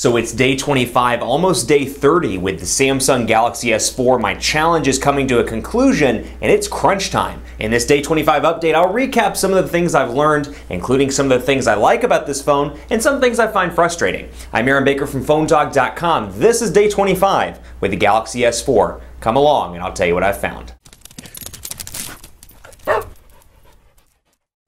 So it's day 25, almost day 30 with the Samsung Galaxy S4. My challenge is coming to a conclusion and it's crunch time. In this day 25 update, I'll recap some of the things I've learned, including some of the things I like about this phone and some things I find frustrating. I'm Aaron Baker from PhoneDog.com. This is day 25 with the Galaxy S4. Come along and I'll tell you what I've found.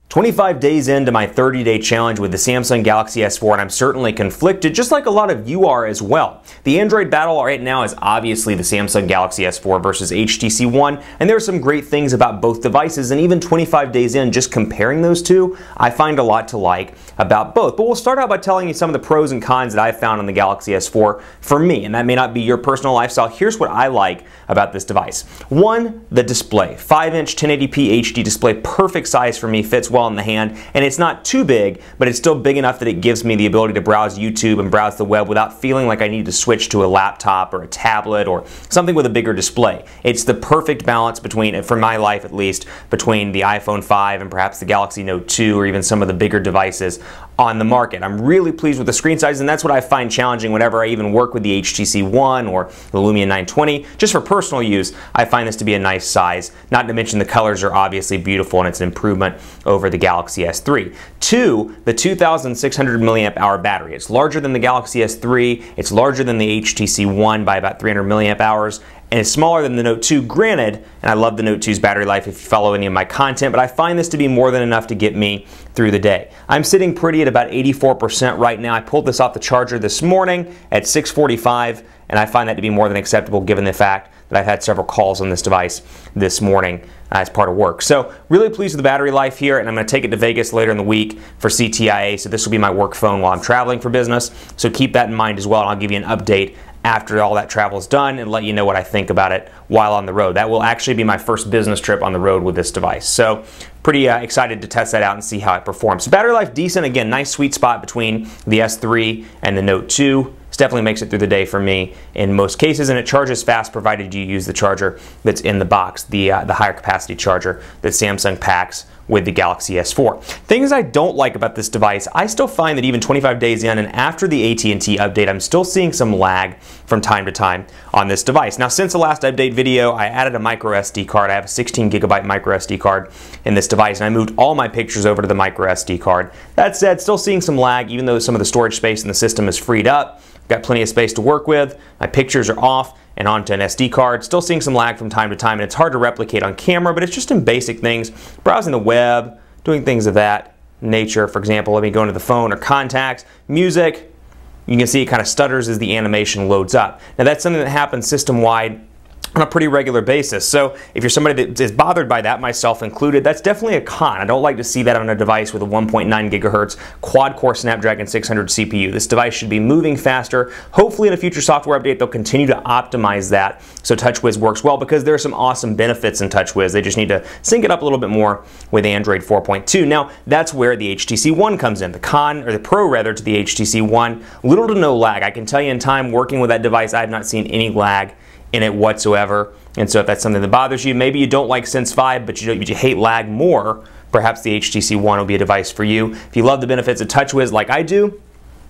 25 days into my 30-day challenge with the Samsung Galaxy S4, and I'm certainly conflicted, just like a lot of you are as well. The Android battle right now is obviously the Samsung Galaxy S4 versus HTC One, and there are some great things about both devices, and even 25 days in, just comparing those two, I find a lot to like about both. But we'll start out by telling you some of the pros and cons that I've found on the Galaxy S4 for me, and that may not be your personal lifestyle. Here's what I like about this device. One, the display. 5-inch 1080p HD display, perfect size for me, fits well in the hand, and it's not too big, but it's still big enough that it gives me the ability to browse YouTube and browse the web without feeling like I need to switch to a laptop or a tablet or something with a bigger display. It's the perfect balance between, for my life at least, between the iPhone 5 and perhaps the Galaxy Note 2 or even some of the bigger devices on the market. I'm really pleased with the screen size, and that's what I find challenging whenever I even work with the HTC One or the Lumia 920. Just for personal use, I find this to be a nice size, not to mention the colors are obviously beautiful and it's an improvement over the Galaxy S3. Two, the 2,600 milliamp hour battery. It's larger than the Galaxy S3, it's larger than the HTC One by about 300 milliamp hours, and it's smaller than the Note 2, granted, and I love the Note 2's battery life if you follow any of my content, but I find this to be more than enough to get me through the day. I'm sitting pretty at about 84% right now. I pulled this off the charger this morning at 6:45, and I find that to be more than acceptable given the fact that I've had several calls on this device this morning as part of work. So really pleased with the battery life here, and I'm going to take it to Vegas later in the week for CTIA, so this will be my work phone while I'm traveling for business, so keep that in mind as well, and I'll give you an update after all that travel is done and let you know what I think about it while on the road. That will actually be my first business trip on the road with this device. So pretty excited to test that out and see how it performs. So battery life decent, again, nice sweet spot between the S3 and the Note 2. This definitely makes it through the day for me in most cases, and it charges fast provided you use the charger that's in the box, the higher capacity charger that Samsung packs with the Galaxy S4. Things I don't like about this device, I still find that even 25 days in and after the AT&T update, I'm still seeing some lag from time to time on this device. Now, since the last update video, I added a micro SD card. I have a 16 gigabyte micro SD card in this device, and I moved all my pictures over to the micro SD card. That said, still seeing some lag, even though some of the storage space in the system is freed up. Got plenty of space to work with. My pictures are off and onto an SD card. Still seeing some lag from time to time, and it's hard to replicate on camera, but it's just in basic things. Browsing the web, doing things of that nature. For example, let me go into the phone or contacts, music. You can see it kind of stutters as the animation loads up. Now that's something that happens system-wide on a pretty regular basis. So if you're somebody that is bothered by that, myself included, that's definitely a con. I don't like to see that on a device with a 1.9 gigahertz quad-core Snapdragon 600 CPU. This device should be moving faster. Hopefully in a future software update, they'll continue to optimize that so TouchWiz works well, because there are some awesome benefits in TouchWiz. They just need to sync it up a little bit more with Android 4.2. Now, that's where the HTC One comes in. The con, or the pro rather, to the HTC One, little to no lag. I can tell you in time working with that device, I have not seen any lag in it whatsoever. And so if that's something that bothers you, maybe you don't like Sense 5, but you hate lag more, perhaps the HTC One will be a device for you. If you love the benefits of TouchWiz like I do,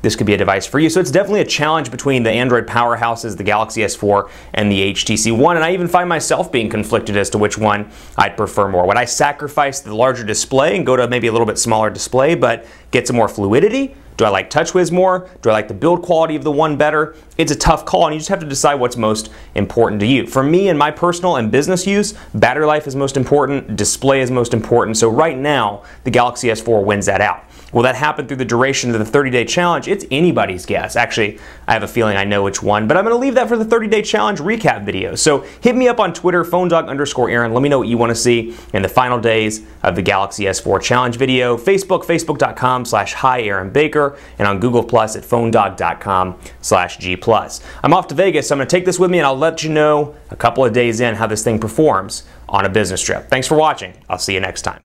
this could be a device for you. So it's definitely a challenge between the Android powerhouses, the Galaxy S4 and the HTC One, and I even find myself being conflicted as to which one I'd prefer more. Would I sacrifice the larger display and go to maybe a little bit smaller display but get some more fluidity? Do I like TouchWiz more? Do I like the build quality of the One better? It's a tough call, and you just have to decide what's most important to you. For me, in my personal and business use, battery life is most important, display is most important, so right now, the Galaxy S4 wins that out. Will that happen through the duration of the 30-day challenge? It's anybody's guess. Actually, I have a feeling I know which one, but I'm going to leave that for the 30-day challenge recap video. So hit me up on Twitter, PhoneDog_Aaron. Let me know what you want to see in the final days of the Galaxy S4 challenge video. Facebook, Facebook.com/HiAaronBaker, and on Google Plus at PhoneDog.com/G+. I'm off to Vegas, so I'm going to take this with me, and I'll let you know a couple of days in how this thing performs on a business trip. Thanks for watching. I'll see you next time.